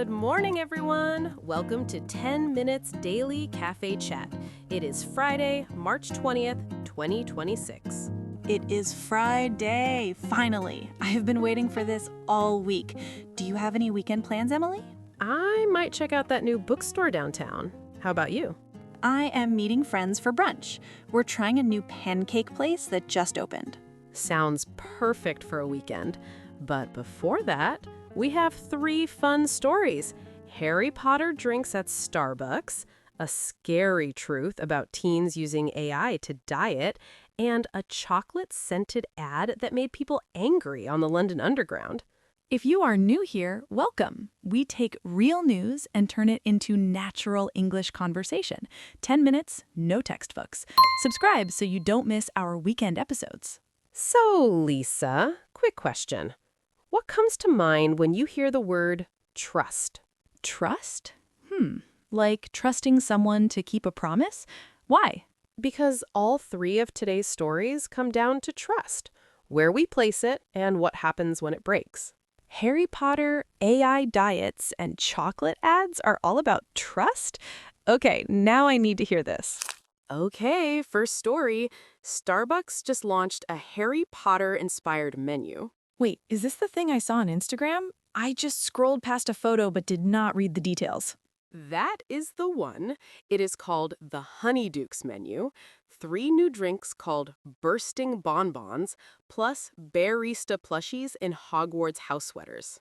Good morning, everyone. Welcome to 10 Minutes Daily Cafe Chat. It is Friday, March 20th, 2026. It is Friday, finally. I have been waiting for this all week. Do you have any weekend plans, Emily? I might check out that new bookstore downtown. How about you? I am meeting friends for brunch. We're trying a new pancake place that just opened. Sounds perfect for a weekend. But before that, we have 3 fun stories. Harry Potter drinks at Starbucks, a scary truth about teens using AI to diet, and a chocolate-scented ad that made people angry on the London Underground. If you are new here, welcome. We take real news and turn it into natural English conversation. 10 minutes, no textbooks. Subscribe so you don't miss our weekend episodes. So, Lisa, quick question. What comes to mind when you hear the word trust? Trust? Like trusting someone to keep a promise? Why? Because all 3 of today's stories come down to trust, where we place it and what happens when it breaks. Harry Potter, AI diets, and chocolate ads are all about trust? Okay, now I need to hear this. Okay, first story. Starbucks just launched a Harry Potter-inspired menu. Wait, is this the thing I saw on Instagram? I just scrolled past a photo but did not read the details. That is the one. It is called the Honey Dukes menu. 3 new drinks called Bursting Bonbons, plus Barista plushies in Hogwarts house sweaters.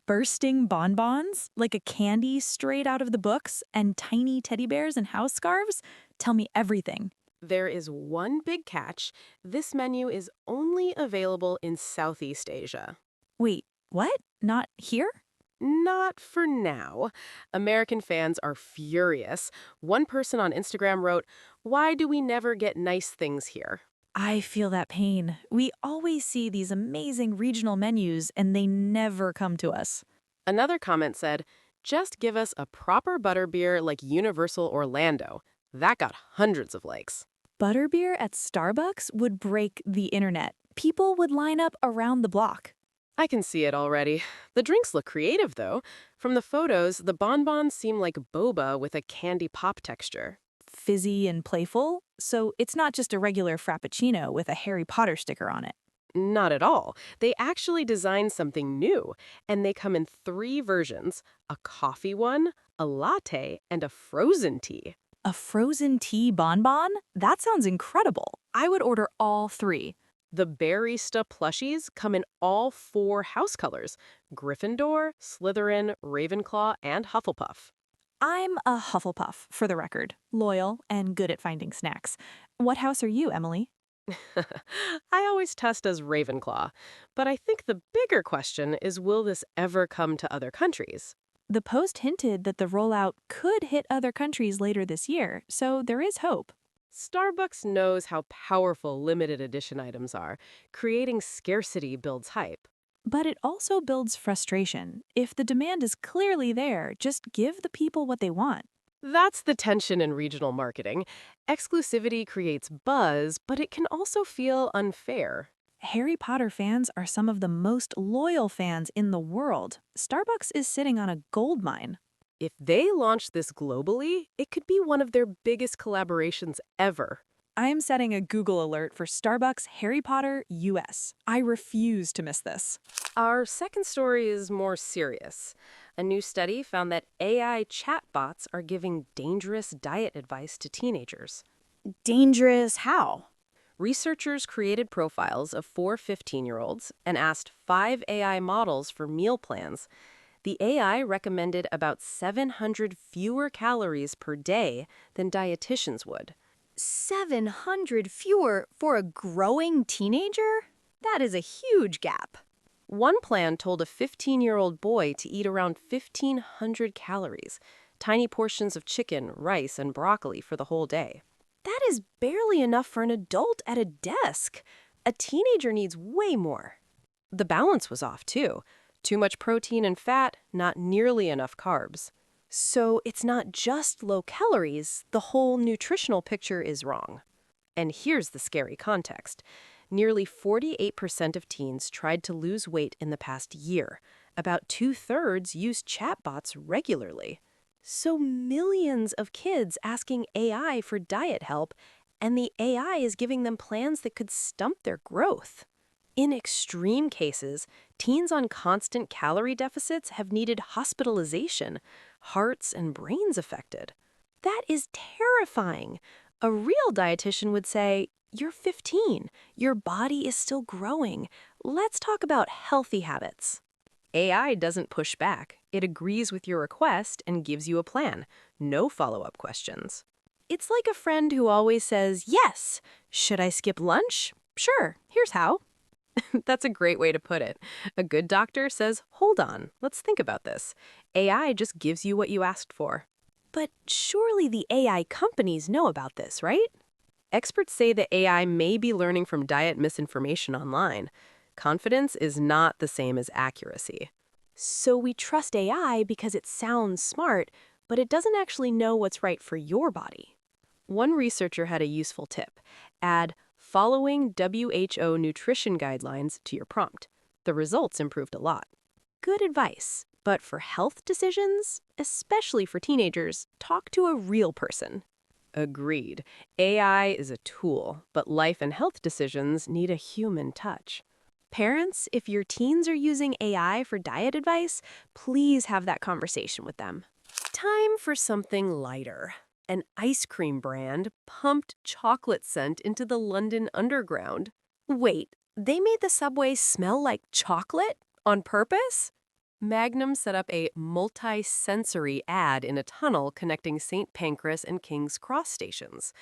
Bursting bonbons? Like a candy straight out of the books? And tiny teddy bears and house scarves? Tell me everything. There is one big catch. This menu is only available in Southeast Asia. Wait, what? Not here? Not for now. American fans are furious. One person on Instagram wrote, "Why do we never get nice things here?" I feel that pain. We always see these amazing regional menus and they never come to us. Another comment said, "Just give us a proper butterbeer like Universal Orlando." That got hundreds of likes. Butterbeer at Starbucks would break the internet. People would line up around the block. I can see it already. The drinks look creative, though. From the photos, the bonbons seem like boba with a candy pop texture. Fizzy and playful, so it's not just a regular Frappuccino with a Harry Potter sticker on it. Not at all. They actually designed something new, and they come in 3 versions: a coffee one, a latte, and a frozen tea. A frozen tea bonbon? That sounds incredible. I would order all 3. The Barista plushies come in all 4 house colors: Gryffindor, Slytherin, Ravenclaw, and Hufflepuff. I'm a Hufflepuff, for the record. Loyal and good at finding snacks. What house are you, Emily? I always test as Ravenclaw, but I think the bigger question is, will this ever come to other countries? The Post hinted that the rollout could hit other countries later this year, so there is hope. Starbucks knows how powerful limited edition items are. Creating scarcity builds hype. But it also builds frustration. If the demand is clearly there, just give the people what they want. That's the tension in regional marketing. Exclusivity creates buzz, but it can also feel unfair. Harry Potter fans are some of the most loyal fans in the world. Starbucks is sitting on a gold mine. If they launch this globally, it could be one of their biggest collaborations ever. I am setting a Google alert for Starbucks Harry Potter US. I refuse to miss this. Our second story is more serious. A new study found that AI chatbots are giving dangerous diet advice to teenagers. Dangerous how? Researchers created profiles of 4 15-year-olds and asked 5 AI models for meal plans. The AI recommended about 700 fewer calories per day than dietitians would. 700 fewer for a growing teenager? That is a huge gap. One plan told a 15-year-old boy to eat around 1,500 calories, tiny portions of chicken, rice, and broccoli for the whole day. That is barely enough for an adult at a desk. A teenager needs way more. The balance was off, too. Too much protein and fat, not nearly enough carbs. So it's not just low calories, the whole nutritional picture is wrong. And here's the scary context. Nearly 48% of teens tried to lose weight in the past year, About 2/3 use chatbots regularly. So millions of kids asking AI for diet help, and the AI is giving them plans that could stunt their growth. In extreme cases, teens on constant calorie deficits have needed hospitalization, hearts and brains affected. That is terrifying. A real dietitian would say, "You're 15. Your body is still growing. Let's talk about healthy habits." AI doesn't push back. It agrees with your request and gives you a plan. No follow-up questions. It's like a friend who always says, "Yes. Should I skip lunch? Sure. Here's how." That's a great way to put it. A good doctor says, "Hold on. Let's think about this." AI just gives you what you asked for. But surely the AI companies know about this, right? Experts say that AI may be learning from diet misinformation online. Confidence is not the same as accuracy. So we trust AI because it sounds smart, but it doesn't actually know what's right for your body. One researcher had a useful tip. Add "following WHO nutrition guidelines" to your prompt. The results improved a lot. Good advice, but for health decisions, especially for teenagers, talk to a real person. Agreed. AI is a tool, but life and health decisions need a human touch. Parents, if your teens are using AI for diet advice, please have that conversation with them. Time for something lighter. An ice cream brand pumped chocolate scent into the London Underground. Wait, they made the subway smell like chocolate? On purpose? Magnum set up a multi-sensory ad in a tunnel connecting St. Pancras and King's Cross stations.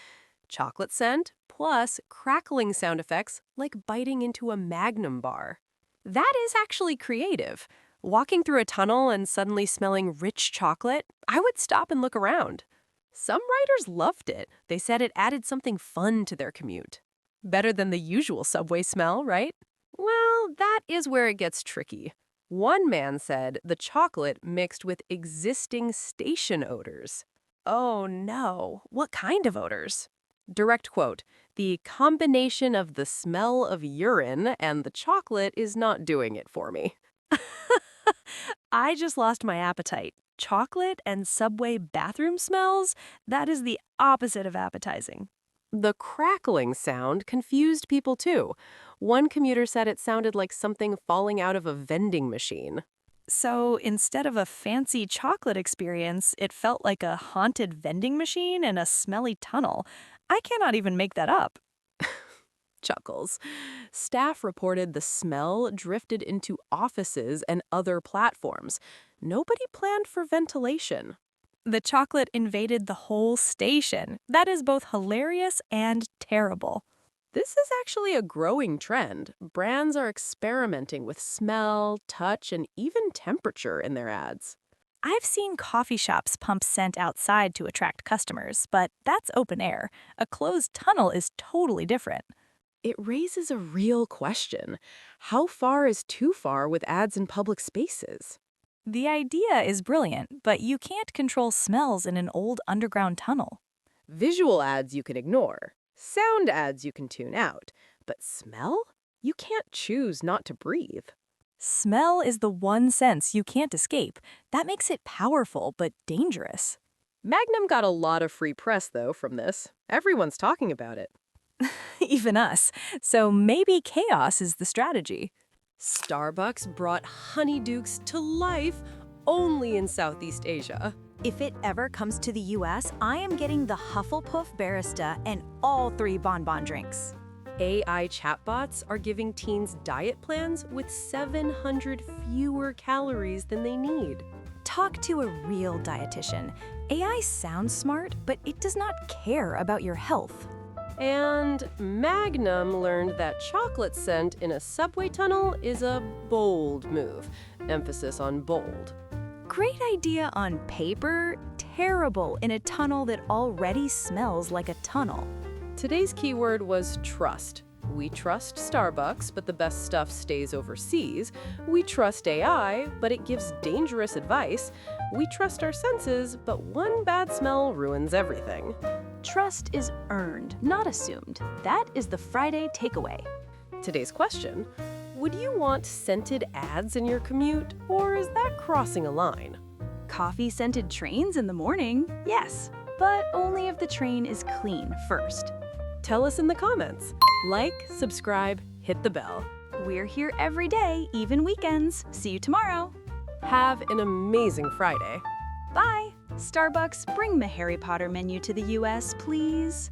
Chocolate scent plus crackling sound effects like biting into a Magnum bar. That is actually creative. Walking through a tunnel and suddenly smelling rich chocolate, I would stop and look around. Some riders loved it. They said it added something fun to their commute. Better than the usual subway smell, right? Well, that is where it gets tricky. One man said the chocolate mixed with existing station odors. Oh no, what kind of odors? Direct quote, "The combination of the smell of urine and the chocolate is not doing it for me." I just lost my appetite. Chocolate and subway bathroom smells? That is the opposite of appetizing. The crackling sound confused people too. One commuter said it sounded like something falling out of a vending machine. So instead of a fancy chocolate experience, it felt like a haunted vending machine in a smelly tunnel. I cannot even make that up. Chuckles. Staff reported the smell drifted into offices and other platforms. Nobody planned for ventilation. The chocolate invaded the whole station. That is both hilarious and terrible. This is actually a growing trend. Brands are experimenting with smell, touch, and even temperature in their ads. I've seen coffee shops pump scent outside to attract customers, but that's open air. A closed tunnel is totally different. It raises a real question. How far is too far with ads in public spaces? The idea is brilliant, but you can't control smells in an old underground tunnel. Visual ads you can ignore. Sound ads you can tune out. But smell? You can't choose not to breathe. Smell is the one sense you can't escape. That makes it powerful but dangerous. Magnum got a lot of free press, though, from this. Everyone's talking about it. Even us. So maybe chaos is the strategy. Starbucks brought Honey Dukes to life only in Southeast Asia. If it ever comes to the US, I am getting the Hufflepuff Barista and all 3 bonbon drinks. AI chatbots are giving teens diet plans with 700 fewer calories than they need. Talk to a real dietitian. AI sounds smart, but it does not care about your health. And Magnum learned that chocolate scent in a subway tunnel is a bold move. Emphasis on bold. Great idea on paper, terrible in a tunnel that already smells like a tunnel. Today's keyword was trust. We trust Starbucks, but the best stuff stays overseas. We trust AI, but it gives dangerous advice. We trust our senses, but one bad smell ruins everything. Trust is earned, not assumed. That is the Friday takeaway. Today's question: Would you want scented ads in your commute, or is that crossing a line? Coffee-scented trains in the morning? Yes, but only if the train is clean first. Tell us in the comments. Like, subscribe, hit the bell. We're here every day, even weekends. See you tomorrow. Have an amazing Friday. Bye! Starbucks, bring the Harry Potter menu to the US, please.